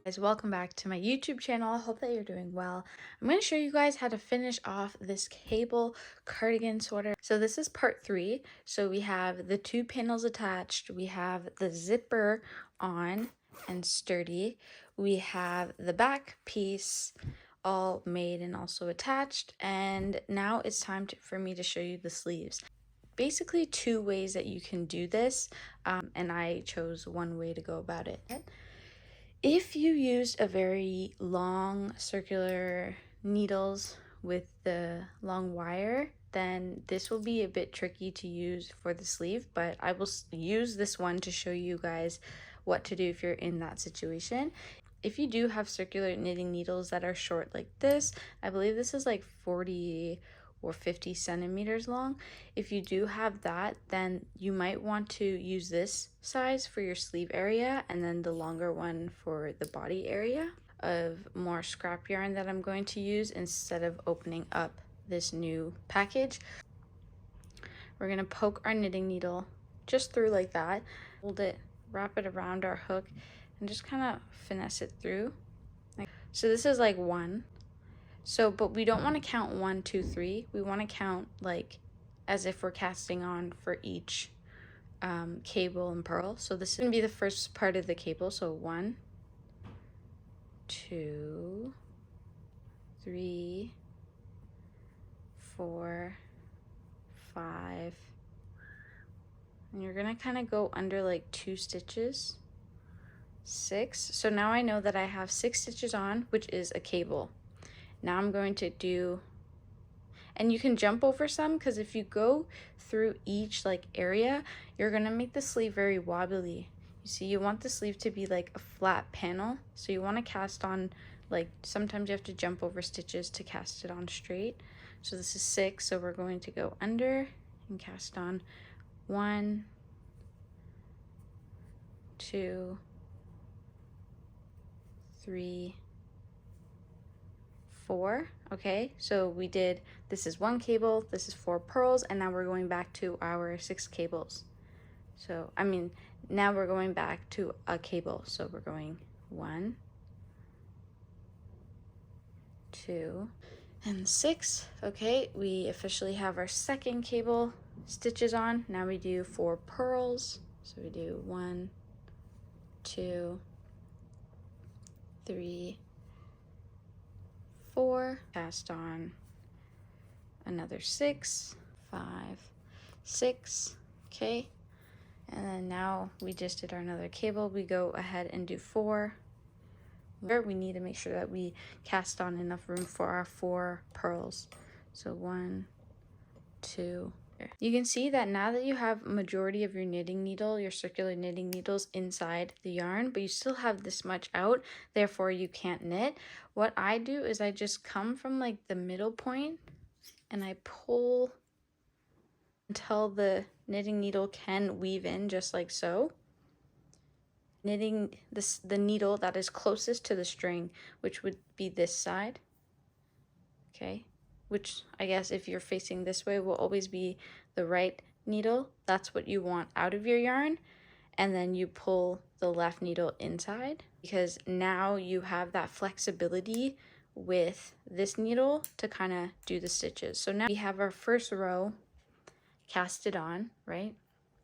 Guys, welcome back to my YouTube channel. I hope that you're doing well. I'm going to show you guys how to finish off this cable cardigan sweater. So this is part 3. So we have the 2 panels attached. We have the zipper on and sturdy. We have the back piece all made and also attached. And now it's time for me to show you the sleeves. Basically 2 ways that you can do this, and I chose one way to go about it. If you used a very long circular needles with the long wire, then this will be a bit tricky to use for the sleeve, but I will use this one to show you guys what to do if you're in that situation. If you do have circular knitting needles that are short like this, I believe this is like 40 or 50 centimeters long. If you do have that, then you might want to use this size for your sleeve area and then the longer one for the body area of more scrap yarn that I'm going to use instead of opening up this new package. We're gonna poke our knitting needle just through like that, hold it, wrap it around our hook, and just kind of finesse it through. So this is like 1. So, but we don't want to count 1, 2, 3. We want to count like as if we're casting on for each cable and purl. So this is going to be the first part of the cable. So 1, 2, 3, 4, 5. And you're going to kind of go under like 2 stitches. 6. So now I know that I have 6 stitches on, which is a cable. Now I'm going to do, and you can jump over some because if you go through each like area, you're gonna make the sleeve very wobbly. You see, you want the sleeve to be like a flat panel, so you want to cast on, like sometimes you have to jump over stitches to cast it on straight. So this is 6, so we're going to go under and cast on 1, 2, 3, 4. Okay, so we did, this is 1 cable, this is 4 purls, and now we're going back to our 6 cables. So I mean, now we're going back to a cable, so we're going 1, 2, and 6. Okay, we officially have our 2nd cable stitches on. Now we do 4 purls, so we do 1, 2, 3, 4, cast on another 6, 5, 6. Okay, and then now we just did our another cable. We go ahead and do 4. We need to make sure that we cast on enough room for our 4 purls. So 1, 2. You can see that now that you have majority of your knitting needle, your circular knitting needles inside the yarn, but you still have this much out, therefore you can't knit. What I do is I just come from like the middle point and I pull until the knitting needle can weave in just like so. Knitting the needle that is closest to the string, which would be this side. Okay, which I guess if you're facing this way will always be the right needle. That's what you want out of your yarn. And then you pull the left needle inside, because now you have that flexibility with this needle to kind of do the stitches. So now we have our first row casted on, right?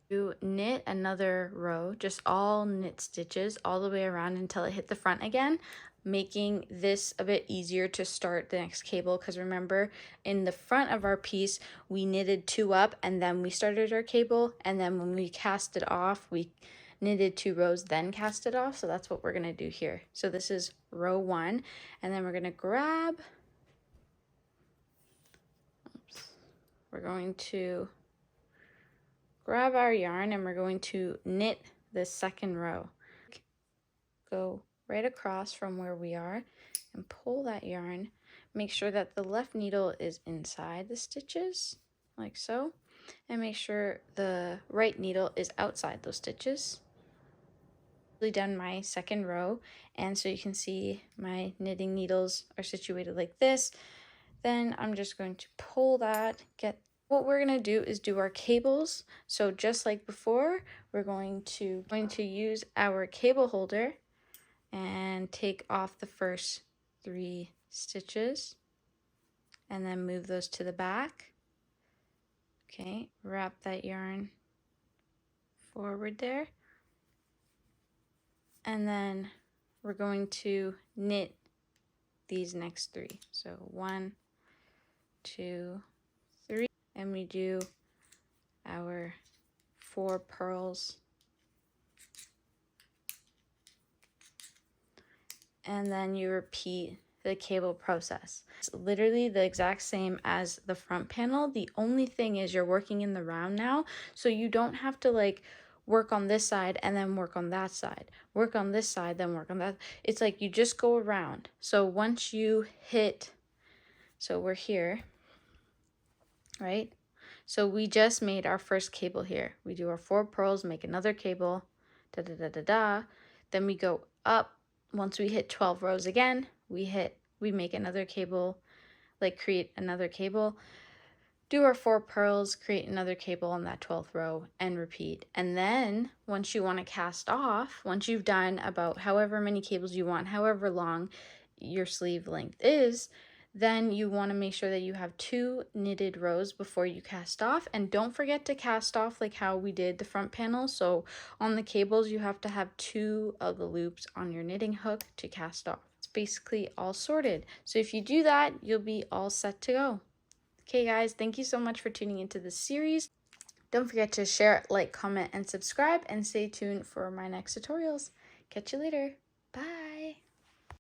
You knit another row, just all knit stitches all the way around until it hit the front again, making this a bit easier to start the next cable, because remember in the front of our piece we knitted 2 up and then we started our cable, and then when we cast it off we knitted 2 rows then cast it off. So that's what we're going to do here. So this is row 1, and then we're going to grab our yarn and we're going to knit the 2nd row. Go right across from where we are and pull that yarn. Make sure that the left needle is inside the stitches, like so, and make sure the right needle is outside those stitches. I've done my 2nd row, and so you can see my knitting needles are situated like this. Then I'm just going to pull that, what we're going to do is do our cables. So just like before, we're going to use our cable holder and take off the first 3 stitches and then move those to the back. Okay, wrap that yarn forward there. And then we're going to knit these next 3. So 1, 2, 3, and we do our 4 purls. And then you repeat the cable process. It's literally the exact same as the front panel. The only thing is you're working in the round now, so you don't have to like work on this side and then work on that side. Work on this side, then work on that. It's like you just go around. So once you hit, so we're here, right? So we just made our first cable here. We do our 4 purls, make another cable, da da da da da. Then we go up. Once we hit 12 rows again, we make another cable, like create another cable, do our 4 purls, create another cable on that 12th row, and repeat. And then once you want to cast off, once you've done about however many cables you want, however long your sleeve length is, then you want to make sure that you have 2 knitted rows before you cast off. And don't forget to cast off like how we did the front panel. So on the cables, you have to have 2 of the loops on your knitting hook to cast off. It's basically all sorted. So if you do that, you'll be all set to go. Okay guys, thank you so much for tuning into this series. Don't forget to share, like, comment, and subscribe, and stay tuned for my next tutorials. Catch you later. Bye.